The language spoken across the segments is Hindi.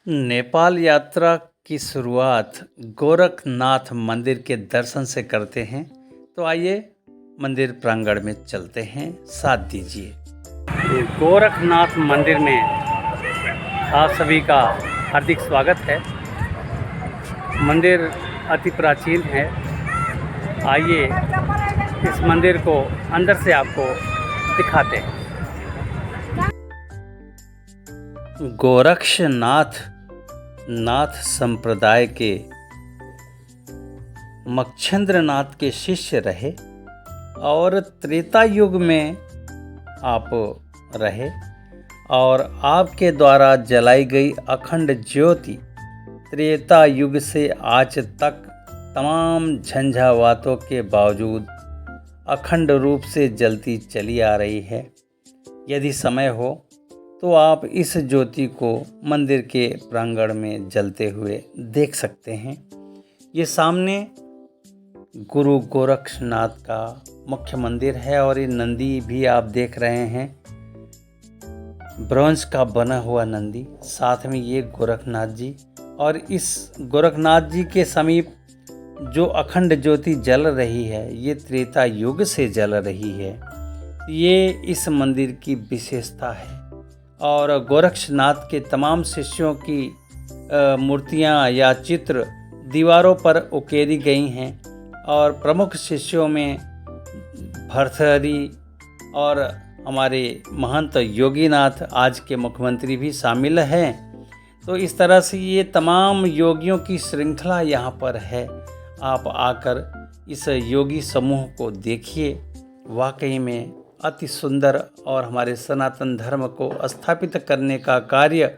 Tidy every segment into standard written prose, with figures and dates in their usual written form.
नेपाल यात्रा की शुरुआत गोरखनाथ मंदिर के दर्शन से करते हैं। तो आइए मंदिर प्रांगण में चलते हैं, साथ दीजिए। गोरखनाथ मंदिर में आप सभी का हार्दिक स्वागत है। मंदिर अति प्राचीन है। आइए इस मंदिर को अंदर से आपको दिखाते हैं। गोरक्षनाथ नाथ संप्रदाय के मच्छिंद्रनाथ के शिष्य रहे और त्रेता युग में आप रहे और आपके द्वारा जलाई गई अखंड ज्योति त्रेता युग से आज तक तमाम झंझावातों के बावजूद अखंड रूप से जलती चली आ रही है। यदि समय हो तो आप इस ज्योति को मंदिर के प्रांगण में जलते हुए देख सकते हैं। ये सामने गुरु गोरक्षनाथ का मुख्य मंदिर है और ये नंदी भी आप देख रहे हैं, ब्रॉन्ज का बना हुआ नंदी। साथ में ये गोरखनाथ जी, और इस गोरखनाथ जी के समीप जो अखंड ज्योति जल रही है ये त्रेता युग से जल रही है। ये इस मंदिर की विशेषता है। और गोरक्षनाथ के तमाम शिष्यों की मूर्तियां या चित्र दीवारों पर उकेरी गई हैं और प्रमुख शिष्यों में भर्तृहरि और हमारे महंत योगीनाथ आज के मुख्यमंत्री भी शामिल हैं। तो इस तरह से ये तमाम योगियों की श्रृंखला यहाँ पर है। आप आकर इस योगी समूह को देखिए। वाकई में अति सुंदर और हमारे सनातन धर्म को स्थापित करने का कार्य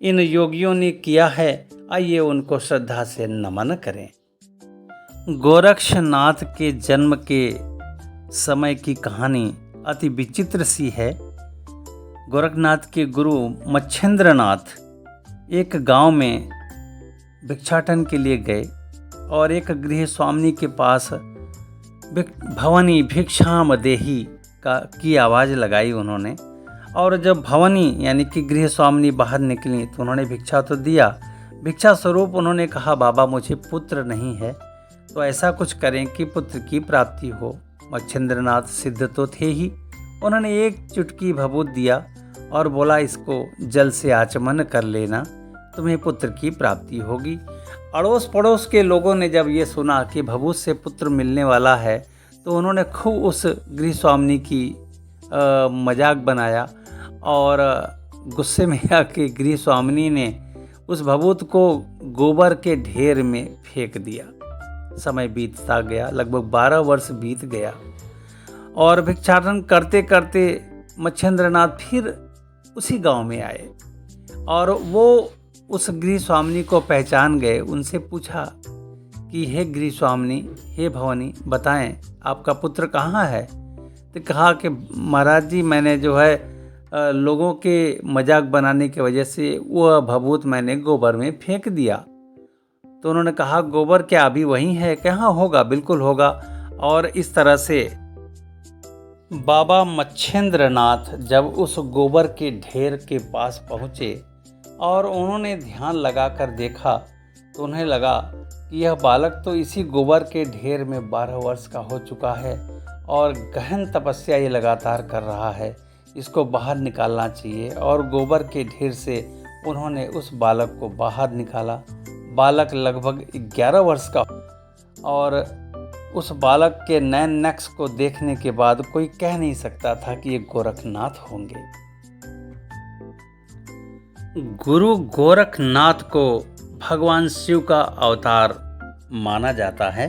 इन योगियों ने किया है। आइए उनको श्रद्धा से नमन करें। गोरक्षनाथ के जन्म के समय की कहानी अति विचित्र सी है। गोरखनाथ के गुरु मच्छिंद्रनाथ एक गांव में भिक्षाटन के लिए गए और एक गृह स्वामिनी के पास भवनी भिक्षाम देही की आवाज़ लगाई उन्होंने। और जब भवनी यानी कि गृह स्वामिनी बाहर निकली तो उन्होंने भिक्षा तो दिया। भिक्षा स्वरूप उन्होंने कहा, बाबा मुझे पुत्र नहीं है, तो ऐसा कुछ करें कि पुत्र की प्राप्ति हो। मच्छिंद्रनाथ सिद्ध तो थे ही। उन्होंने एक चुटकी भभूत दिया और बोला, इसको जल से आचमन कर लेना, तुम्हें पुत्र की प्राप्ति होगी। अड़ोस पड़ोस के लोगों ने जब ये सुना कि भभूत से पुत्र मिलने वाला है तो उन्होंने खूब उस गृह स्वामिनी की मजाक बनाया और गुस्से में आके गृह स्वामिनी ने उस भभूत को गोबर के ढेर में फेंक दिया। समय बीतता गया, लगभग 12 वर्ष बीत गया और भिक्षाटन करते करते मच्छिंद्रनाथ फिर उसी गांव में आए और वो उस गृह स्वामिनी को पहचान गए। उनसे पूछा कि हे गृह स्वामिनी, हे भवानी, बताएं आपका पुत्र कहाँ है। तो कहा कि महाराज जी, मैंने जो है लोगों के मजाक बनाने की वजह से वह भभूत मैंने गोबर में फेंक दिया। तो उन्होंने कहा, गोबर क्या अभी वहीं है? कहाँ होगा, बिल्कुल होगा। और इस तरह से बाबा मच्छिंद्रनाथ जब उस गोबर के ढेर के पास पहुँचे और उन्होंने ध्यान लगाकर देखा तो उन्हें लगा कि यह बालक तो इसी गोबर के ढेर में 12 वर्ष का हो चुका है और गहन तपस्या ये लगातार कर रहा है, इसको बाहर निकालना चाहिए। और गोबर के ढेर से उन्होंने उस बालक को बाहर निकाला। बालक लगभग 11 वर्ष का, और उस बालक के नैन नक्श को देखने के बाद कोई कह नहीं सकता था कि ये गोरखनाथ होंगे। गुरु गोरखनाथ को भगवान शिव का अवतार माना जाता है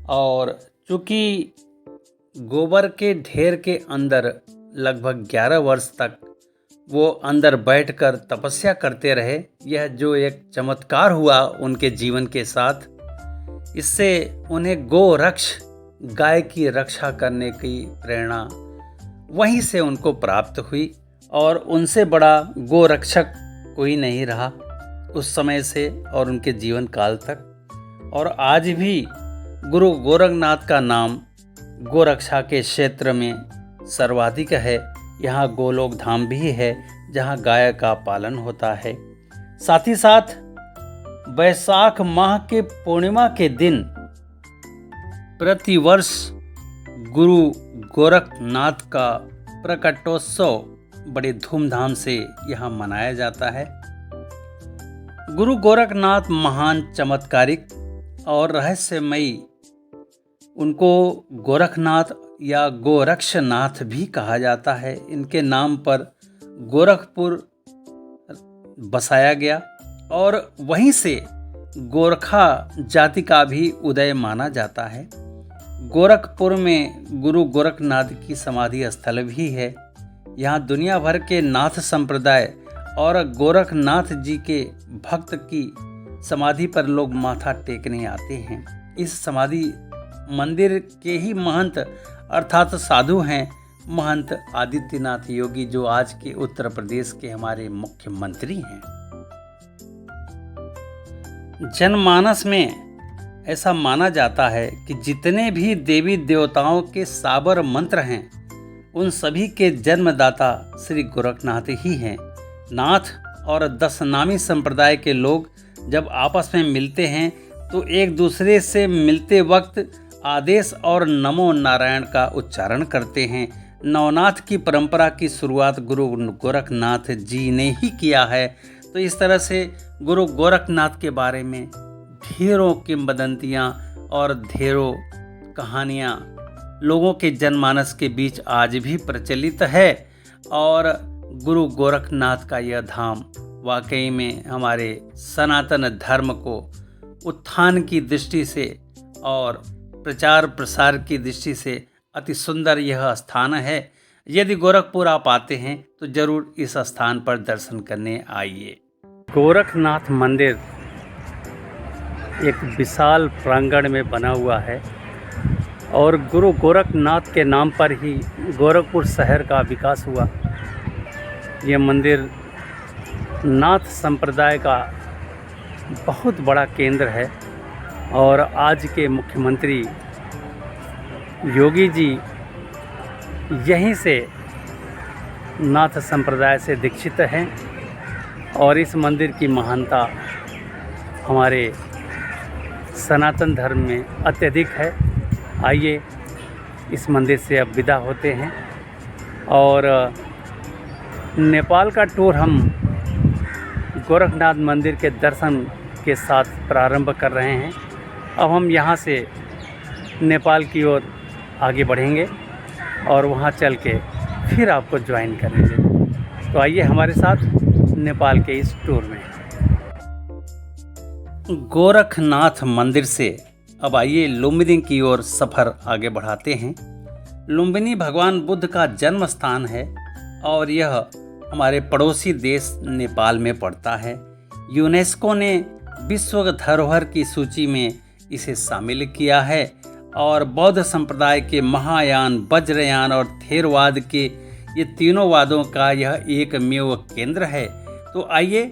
और चूँकि गोबर के ढेर के अंदर लगभग 11 वर्ष तक वो अंदर बैठकर तपस्या करते रहे, यह जो एक चमत्कार हुआ उनके जीवन के साथ, इससे उन्हें गोरक्ष, गाय की रक्षा करने की प्रेरणा वहीं से उनको प्राप्त हुई और उनसे बड़ा गोरक्षक कोई नहीं रहा उस समय से और उनके जीवन काल तक। और आज भी गुरु गोरखनाथ का नाम गोरक्षा के क्षेत्र में सर्वाधिक है। यहाँ गोलोक धाम भी है जहाँ गाय का पालन होता है। साथ ही साथ वैशाख माह के पूर्णिमा के दिन प्रतिवर्ष गुरु गोरखनाथ का प्रकटोत्सव बड़े धूमधाम से यहाँ मनाया जाता है। गुरु गोरखनाथ महान चमत्कारिक और रहस्यमयी, उनको गोरखनाथ या गोरक्षनाथ भी कहा जाता है। इनके नाम पर गोरखपुर बसाया गया और वहीं से गोरखा जाति का भी उदय माना जाता है। गोरखपुर में गुरु गोरखनाथ की समाधि स्थल भी है। यहाँ दुनिया भर के नाथ संप्रदाय और गोरखनाथ जी के भक्त की समाधि पर लोग माथा टेकने आते हैं। इस समाधि मंदिर के ही महंत अर्थात साधु हैं महंत आदित्यनाथ योगी, जो आज के उत्तर प्रदेश के हमारे मुख्यमंत्री हैं। जनमानस में ऐसा माना जाता है कि जितने भी देवी देवताओं के साबर मंत्र हैं, उन सभी के जन्मदाता श्री गोरखनाथ ही हैं। नाथ और दशनामी संप्रदाय के लोग जब आपस में मिलते हैं तो एक दूसरे से मिलते वक्त आदेश और नमो नारायण का उच्चारण करते हैं। नवनाथ की परंपरा की शुरुआत गुरु गोरखनाथ जी ने ही किया है। तो इस तरह से गुरु गोरखनाथ के बारे में ढेरों किंवदंतियाँ और ढेरों कहानियाँ लोगों के जनमानस के बीच आज भी प्रचलित है। और गुरु गोरखनाथ का यह धाम वाकई में हमारे सनातन धर्म को उत्थान की दृष्टि से और प्रचार प्रसार की दृष्टि से अति सुंदर यह स्थान है। यदि गोरखपुर आप आते हैं तो जरूर इस स्थान पर दर्शन करने आइए। गोरखनाथ मंदिर एक विशाल प्रांगण में बना हुआ है और गुरु गोरखनाथ के नाम पर ही गोरखपुर शहर का विकास हुआ। यह मंदिर नाथ संप्रदाय का बहुत बड़ा केंद्र है और आज के मुख्यमंत्री योगी जी यहीं से नाथ संप्रदाय से दीक्षित हैं और इस मंदिर की महानता हमारे सनातन धर्म में अत्यधिक है। आइए इस मंदिर से अब विदा होते हैं और नेपाल का टूर हम गोरखनाथ मंदिर के दर्शन के साथ प्रारंभ कर रहे हैं। अब हम यहाँ से नेपाल की ओर आगे बढ़ेंगे और वहाँ चल के फिर आपको ज्वाइन करेंगे। तो आइए हमारे साथ नेपाल के इस टूर में। गोरखनाथ मंदिर से अब आइए लुम्बिनी की ओर सफ़र आगे बढ़ाते हैं। लुम्बिनी भगवान बुद्ध का जन्म स्थान है और यह हमारे पड़ोसी देश नेपाल में पड़ता है। यूनेस्को ने विश्व धरोहर की सूची में इसे शामिल किया है और बौद्ध संप्रदाय के महायान, वज्रयान और थेरवाद के ये तीनों वादों का यह एकमेव केंद्र है। तो आइए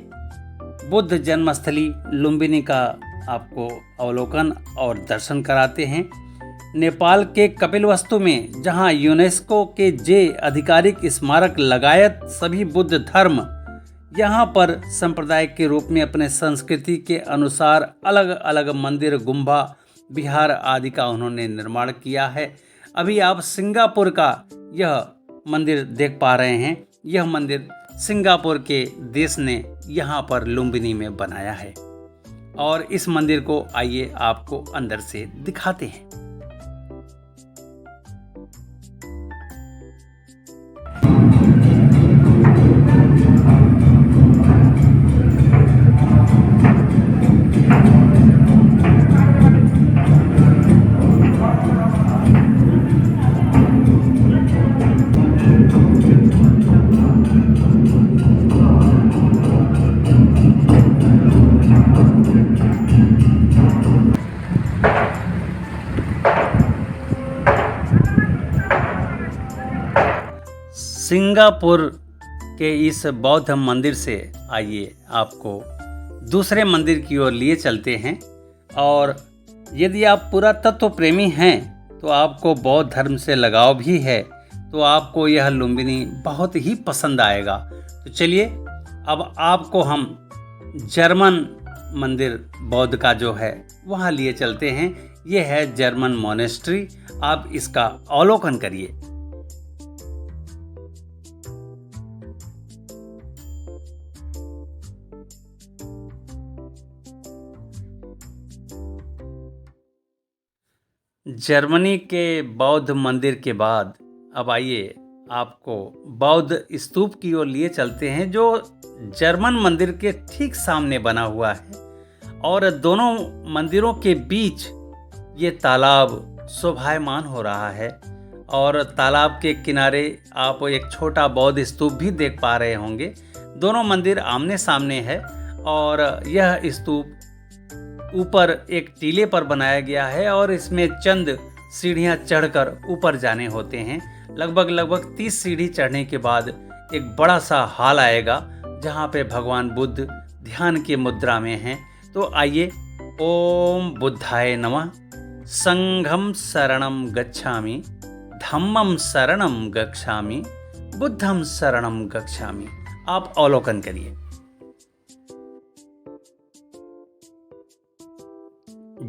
बुद्ध जन्मस्थली लुम्बिनी का आपको अवलोकन और दर्शन कराते हैं। नेपाल के कपिलवस्तु में जहां यूनेस्को के जे आधिकारिक स्मारक लगायत सभी बुद्ध धर्म यहाँ पर संप्रदाय के रूप में अपने संस्कृति के अनुसार अलग अलग मंदिर, गुम्बा, विहार आदि का उन्होंने निर्माण किया है। अभी आप सिंगापुर का यह मंदिर देख पा रहे हैं। यह मंदिर सिंगापुर के देश ने यहाँ पर लुम्बिनी में बनाया है और इस मंदिर को आइए आपको अंदर से दिखाते हैं। सिंगापुर के इस बौद्ध मंदिर से आइए आपको दूसरे मंदिर की ओर लिए चलते हैं। और यदि आप पुरातत्व प्रेमी हैं तो आपको बौद्ध धर्म से लगाव भी है तो आपको यह लुम्बिनी बहुत ही पसंद आएगा। तो चलिए अब आपको हम जर्मन मंदिर बौद्ध का जो है वहाँ लिए चलते हैं। ये है जर्मन मोनेस्ट्री, आप इसका अवलोकन करिए। जर्मनी के बौद्ध मंदिर के बाद अब आइए आपको बौद्ध स्तूप की ओर लिए चलते हैं, जो जर्मन मंदिर के ठीक सामने बना हुआ है। और दोनों मंदिरों के बीच ये तालाब शोभायमान हो रहा है और तालाब के किनारे आप एक छोटा बौद्ध स्तूप भी देख पा रहे होंगे। दोनों मंदिर आमने सामने है और यह स्तूप ऊपर एक टीले पर बनाया गया है और इसमें चंद सीढ़ियां चढ़कर ऊपर जाने होते हैं। लगभग 30 सीढ़ी चढ़ने के बाद एक बड़ा सा हॉल आएगा जहां पे भगवान बुद्ध ध्यान की मुद्रा में हैं। तो आइए, ओम बुद्धाय नमः, संघम शरणम गच्छामि, धम्मम शरणम गच्छामि, बुद्धम शरणम गच्छामि। आप अवलोकन करिए।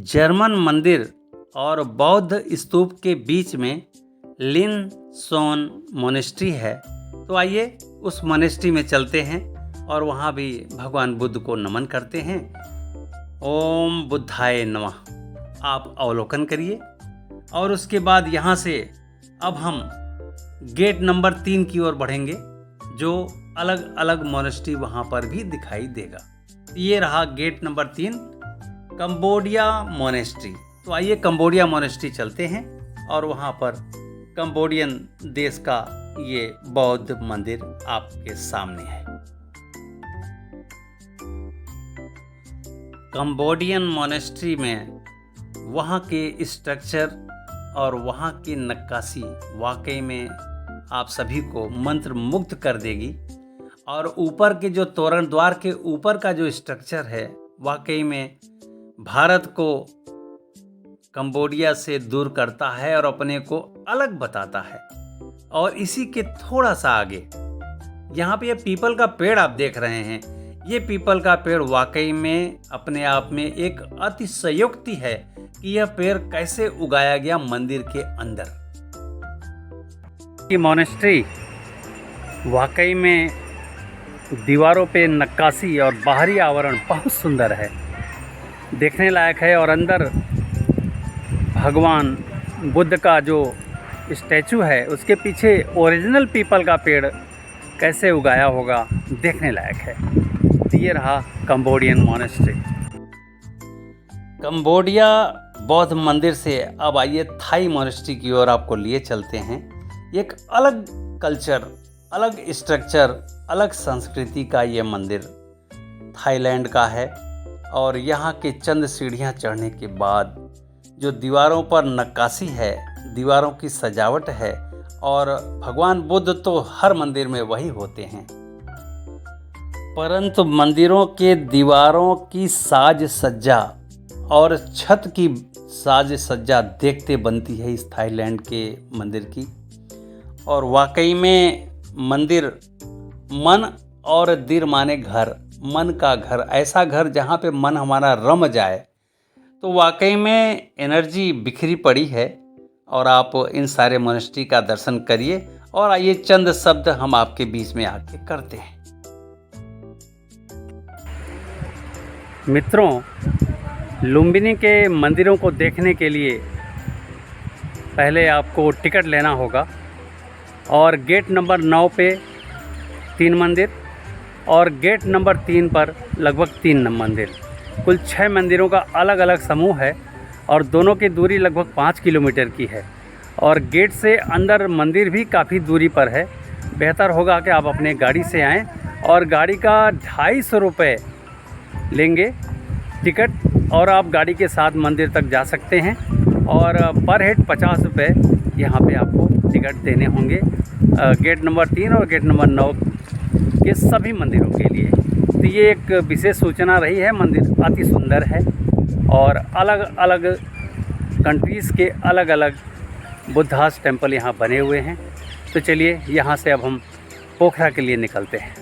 जर्मन मंदिर और बौद्ध स्तूप के बीच में लिन सोन मोनेस्ट्री है। तो आइए उस मोनेस्ट्री में चलते हैं और वहाँ भी भगवान बुद्ध को नमन करते हैं। ओम बुद्धाय नमः, आप अवलोकन करिए। और उसके बाद यहाँ से अब हम गेट नंबर 3 की ओर बढ़ेंगे, जो अलग अलग मोनेस्ट्री वहाँ पर भी दिखाई देगा। ये रहा गेट नंबर 3, कंबोडिया मोनेस्ट्री। तो आइए कंबोडिया मोनेस्ट्री चलते हैं और वहाँ पर कंबोडियन देश का ये बौद्ध मंदिर आपके सामने है। कंबोडियन मोनेस्ट्री में वहाँ के स्ट्रक्चर और वहाँ की नक्काशी वाकई में आप सभी को मंत्र मुग्ध कर देगी। और ऊपर के जो तोरण द्वार के ऊपर का जो स्ट्रक्चर है वाकई में भारत को कंबोडिया से दूर करता है और अपने को अलग बताता है। और इसी के थोड़ा सा आगे यहाँ पे ये पीपल का पेड़ आप देख रहे हैं। ये पीपल का पेड़ वाकई में अपने आप में एक अतिशयोक्ति है कि यह पेड़ कैसे उगाया गया मंदिर के अंदर। ये मोनेस्ट्री वाकई में दीवारों पे नक्काशी और बाहरी आवरण बहुत सुंदर है, देखने लायक है। और अंदर भगवान बुद्ध का जो स्टैचू है उसके पीछे ओरिजिनल पीपल का पेड़ कैसे उगाया होगा, देखने लायक है। तो ये रहा कंबोडियन मोनेस्ट्री। कंबोडिया बौद्ध मंदिर से अब आइए थाई मोनेस्ट्री की ओर आपको लिए चलते हैं। एक अलग कल्चर, अलग स्ट्रक्चर, अलग संस्कृति का ये मंदिर थाईलैंड का है। और यहाँ के चंद सीढ़ियाँ चढ़ने के बाद जो दीवारों पर नक्काशी है, दीवारों की सजावट है, और भगवान बुद्ध तो हर मंदिर में वही होते हैं, परंतु मंदिरों के दीवारों की साज सज्जा और छत की साज सज्जा देखते बनती है इस थाईलैंड के मंदिर की। और वाकई में मंदिर मन और दिल माने घर, मन का घर, ऐसा घर जहाँ पे मन हमारा रम जाए। तो वाकई में एनर्जी बिखरी पड़ी है। और आप इन सारे मोनेस्ट्री का दर्शन करिए और आइए चंद शब्द हम आपके बीच में आके करते हैं। मित्रों, लुम्बिनी के मंदिरों को देखने के लिए पहले आपको टिकट लेना होगा। और गेट नंबर 9 पे 3 मंदिर और गेट नंबर 3 पर लगभग 3 मंदिर, कुल 6 मंदिरों का अलग अलग समूह है। और दोनों की दूरी लगभग 5 किलोमीटर की है। और गेट से अंदर मंदिर भी काफ़ी दूरी पर है। बेहतर होगा कि आप अपने गाड़ी से आएँ। और गाड़ी का 250 रुपये लेंगे टिकट, और आप गाड़ी के साथ मंदिर तक जा सकते हैं। और पर हेड 50 रुपये यहाँ पे आपको टिकट देने होंगे गेट नंबर 3 और गेट नंबर 9 के सभी मंदिरों के लिए। तो ये एक विशेष सूचना रही है। मंदिर अति सुंदर है और अलग अलग कंट्रीज़ के अलग अलग बुद्धास टेम्पल यहाँ बने हुए हैं। तो चलिए यहाँ से अब हम पोखरा के लिए निकलते हैं।